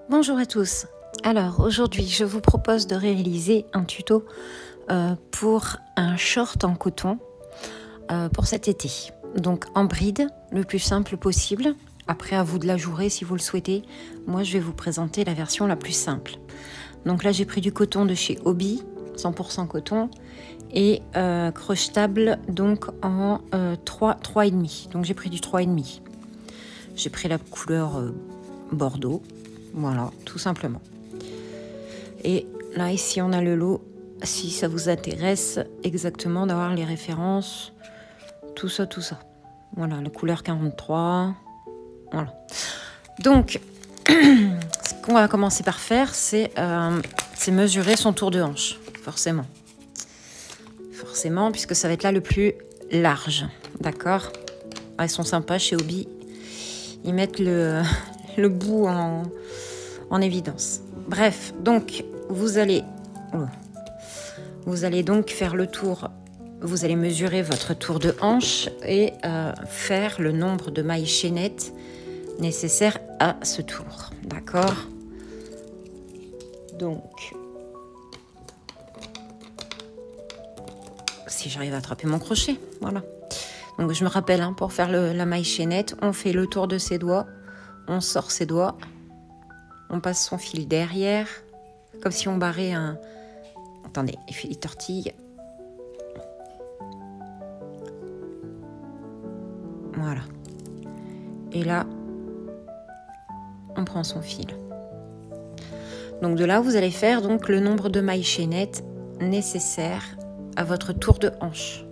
Bonjour à tous. Alors aujourd'hui je vous propose de réaliser un tuto pour un short en coton pour cet été. Donc en bride, le plus simple possible. Après à vous de l'ajourer si vous le souhaitez. Moi je vais vous présenter la version la plus simple. Donc là j'ai pris du coton de chez Hobby, 100% coton. Et crochetable donc en 3,5. Donc j'ai pris du 3,5. J'ai pris la couleur bordeaux. Voilà, tout simplement. Et là, ici, on a le lot. Si ça vous intéresse exactement d'avoir les références, tout ça. Voilà, la couleur 43. Voilà. Donc, ce qu'on va commencer par faire, c'est mesurer son tour de hanche, forcément. Forcément, puisque ça va être là le plus large. D'accord? Ils sont sympas chez Hobby. Ils mettent le bout en évidence. Bref, donc vous allez donc faire le tour, vous allez mesurer votre tour de hanche et faire le nombre de mailles chaînettes nécessaires à ce tour. D'accord? Donc, si j'arrive à attraper mon crochet, voilà. Donc je me rappelle, hein, pour faire la maille chaînette, on fait le tour de ses doigts, on sort ses doigts, on passe son fil derrière, comme si on barrait un... Attendez, il fait des tortilles. Voilà. Et là, on prend son fil. Donc de là, vous allez faire donc le nombre de mailles chaînettes nécessaires à votre tour de hanche.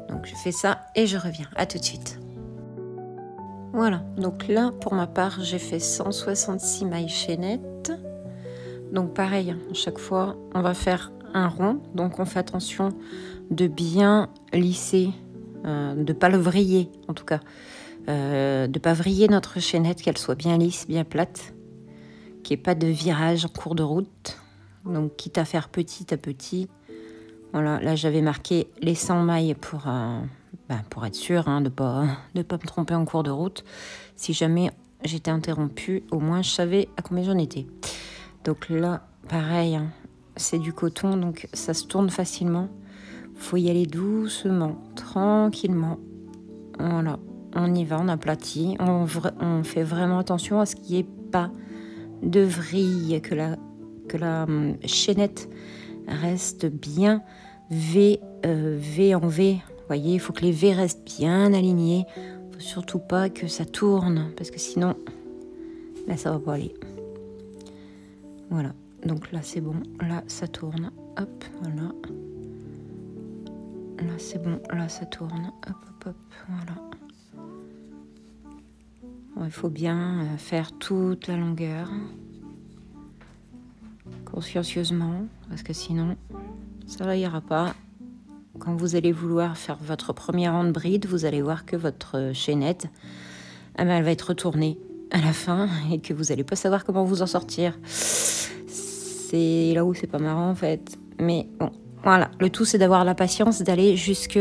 Donc je fais ça et je reviens. À tout de suite. Voilà, donc là, pour ma part, j'ai fait 166 mailles chaînettes. Donc pareil, à chaque fois, on va faire un rond. Donc on fait attention de bien lisser, de ne pas le vriller en tout cas. De ne pas vriller notre chaînette, qu'elle soit bien lisse, bien plate. Qu'il n'y ait pas de virage en cours de route. Donc quitte à faire petit à petit. Voilà, là j'avais marqué les 100 mailles pour être sûr, hein, de pas me tromper en cours de route. Si jamais j'étais interrompue, au moins je savais à combien j'en étais. Donc là, pareil, hein, c'est du coton, donc ça se tourne facilement. Faut y aller doucement, tranquillement. Voilà, on y va, on aplatit. On fait vraiment attention à ce qu'il n'y ait pas de vrille, que la chaînette reste bien V en V. Vous voyez, il faut que les V restent bien alignés. Il ne faut surtout pas que ça tourne, parce que sinon, là, ça va pas aller. Voilà, donc là, c'est bon. Là, ça tourne. Hop, voilà. Là, c'est bon. Là, ça tourne. Hop, voilà. Bon, il faut bien faire toute la longueur. Consciencieusement, parce que sinon, ça n'ira pas. Quand vous allez vouloir faire votre premier rang de bride, vous allez voir que votre chaînette, elle va être retournée à la fin et que vous n'allez pas savoir comment vous en sortir. C'est là où c'est pas marrant en fait. Mais bon, voilà. Le tout, c'est d'avoir la patience d'aller jusque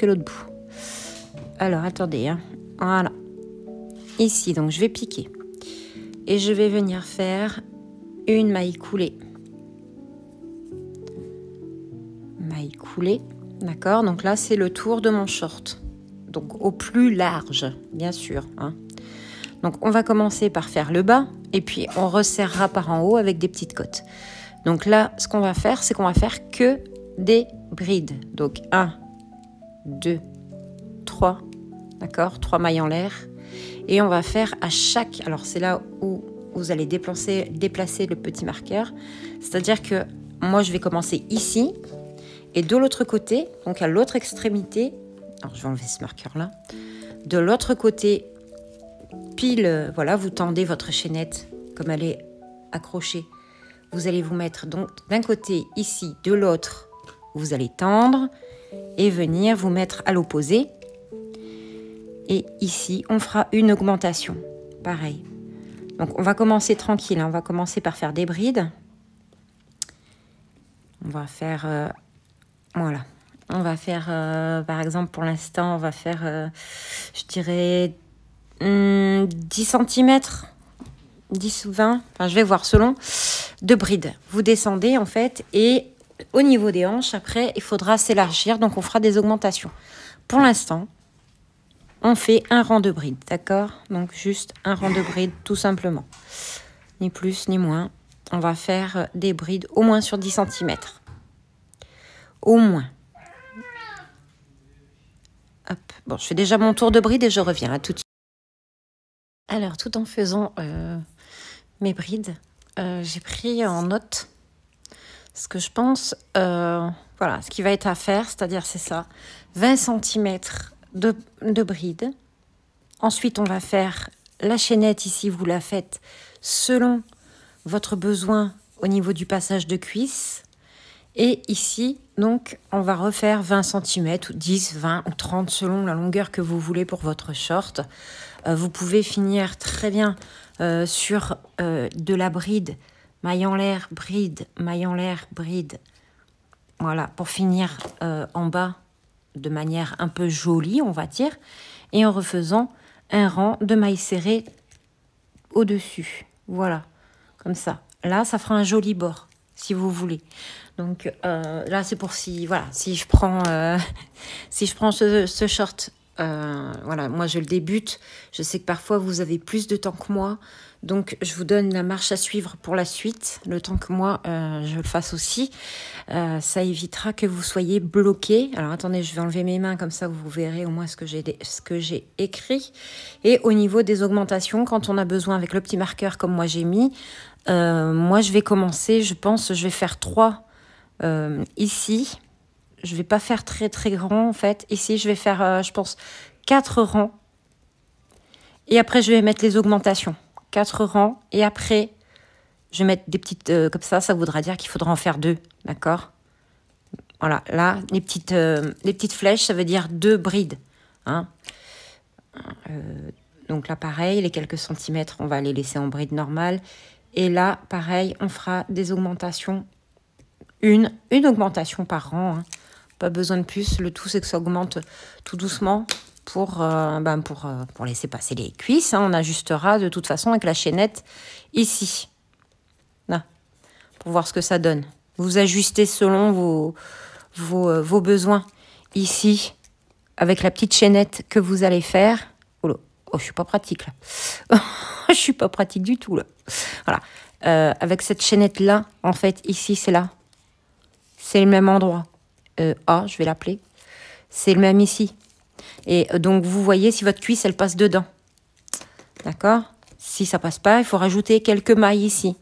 l'autre bout. Alors, attendez, hein. Voilà. Ici, donc, je vais piquer. Et je vais venir faire une maille coulée. Maille coulée, d'accord? Donc là, c'est le tour de mon short. Donc au plus large, bien sûr, hein. Donc on va commencer par faire le bas et puis on resserrera par en haut avec des petites côtes. Donc là, ce qu'on va faire, c'est qu'on va faire que des brides. Donc 1, 2, 3, d'accord? 3 mailles en l'air. Et on va faire à chaque... Alors c'est là où vous allez déplacer le petit marqueur. C'est-à-dire que moi, je vais commencer ici. Et de l'autre côté, donc à l'autre extrémité, alors je vais enlever ce marqueur-là. De l'autre côté, pile, voilà, vous tendez votre chaînette comme elle est accrochée. Vous allez vous mettre donc d'un côté ici, de l'autre, vous allez tendre et venir vous mettre à l'opposé. Et ici, on fera une augmentation. Pareil. Donc on va commencer tranquille, hein. On va commencer par faire des brides. On va faire... voilà. On va faire, par exemple, pour l'instant, on va faire, je dirais, 10 cm, 10 ou 20, enfin je vais voir selon, de bride. Vous descendez en fait et au niveau des hanches, après, il faudra s'élargir, donc on fera des augmentations. Pour l'instant, on fait un rang de bride, d'accord? Donc juste un rang de bride tout simplement. Ni plus ni moins. On va faire des brides au moins sur 10 cm. Au moins. Hop. Bon, je fais déjà mon tour de bride et je reviens à tout de suite. Alors, tout en faisant mes brides, j'ai pris en note ce que je pense, voilà, ce qui va être à faire, c'est-à-dire c'est ça, 20 cm de bride. Ensuite, on va faire la chaînette ici, vous la faites selon votre besoin au niveau du passage de cuisse. Et ici, donc, on va refaire 20 cm, ou 10, 20 ou 30 selon la longueur que vous voulez pour votre short. Vous pouvez finir très bien sur de la bride, maille en l'air, bride, maille en l'air, bride. Voilà, pour finir en bas de manière un peu jolie, on va dire. Et en refaisant un rang de mailles serrées au-dessus. Voilà, comme ça. Là, ça fera un joli bord, si vous voulez. Donc là, c'est pour si, voilà, si je prends ce short, voilà, moi je le débute. Je sais que parfois vous avez plus de temps que moi. Donc, je vous donne la marche à suivre pour la suite, le temps que moi, je le fasse aussi. Ça évitera que vous soyez bloqués. Alors, attendez, je vais enlever mes mains, comme ça, vous verrez au moins ce que j'ai écrit. Et au niveau des augmentations, quand on a besoin avec le petit marqueur, comme moi j'ai mis, moi, je vais commencer, je pense, je vais faire 3 ici. Je vais pas faire très, très grand, en fait. Ici, je vais faire, je pense, 4 rangs. Et après, je vais mettre les augmentations. 4 rangs et après je vais mettre des petites comme ça voudra dire qu'il faudra en faire 2, d'accord? Voilà, là les petites flèches, ça veut dire 2 brides, hein. Donc là pareil, les quelques centimètres on va les laisser en bride normale et là pareil on fera des augmentations, une augmentation par rang, hein. Pas besoin de plus, le tout c'est que ça augmente tout doucement pour laisser passer les cuisses, hein. On ajustera de toute façon avec la chaînette ici. Là, pour voir ce que ça donne. Vous ajustez selon vos besoins. Ici, avec la petite chaînette que vous allez faire. Oh, là. Oh, je suis pas pratique là. Je suis pas pratique du tout là. Voilà. Avec cette chaînette là, en fait, ici c'est là. C'est le même endroit. A, je vais l'appeler. C'est le même ici. Et donc, vous voyez si votre cuisse, elle passe dedans. D'accord? Si ça passe pas, il faut rajouter quelques mailles ici.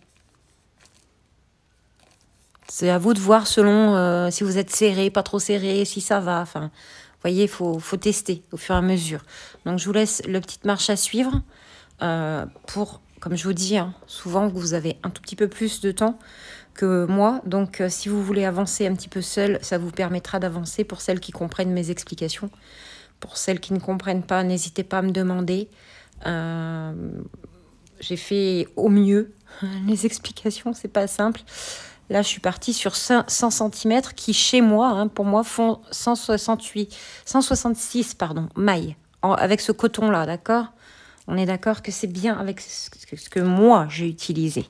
C'est à vous de voir selon si vous êtes serré, pas trop serré, si ça va. Enfin, vous voyez, il faut tester au fur et à mesure. Donc, je vous laisse la petite marche à suivre pour, comme je vous dis, hein, souvent, vous avez un tout petit peu plus de temps que moi. Donc, si vous voulez avancer un petit peu seul, ça vous permettra d'avancer pour celles qui comprennent mes explications. Pour celles qui ne comprennent pas, n'hésitez pas à me demander. J'ai fait au mieux. Les explications, c'est pas simple. Là, je suis partie sur 100 cm qui, chez moi, hein, pour moi, font 166 mailles. Avec ce coton-là, d'accord? On est d'accord que c'est bien avec ce que moi, j'ai utilisé.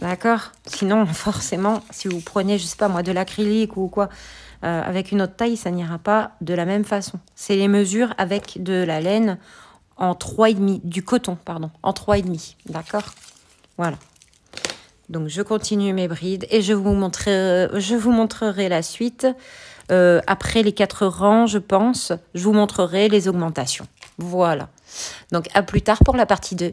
D'accord? Sinon, forcément, si vous prenez, je sais pas moi, de l'acrylique ou quoi, avec une autre taille, ça n'ira pas de la même façon. C'est les mesures avec de la laine en 3,5, du coton, pardon, en 3,5. D'accord? Voilà. Donc, je continue mes brides et je vous montrerai la suite. Après les 4 rangs, je pense, je vous montrerai les augmentations. Voilà. Donc, à plus tard pour la partie 2.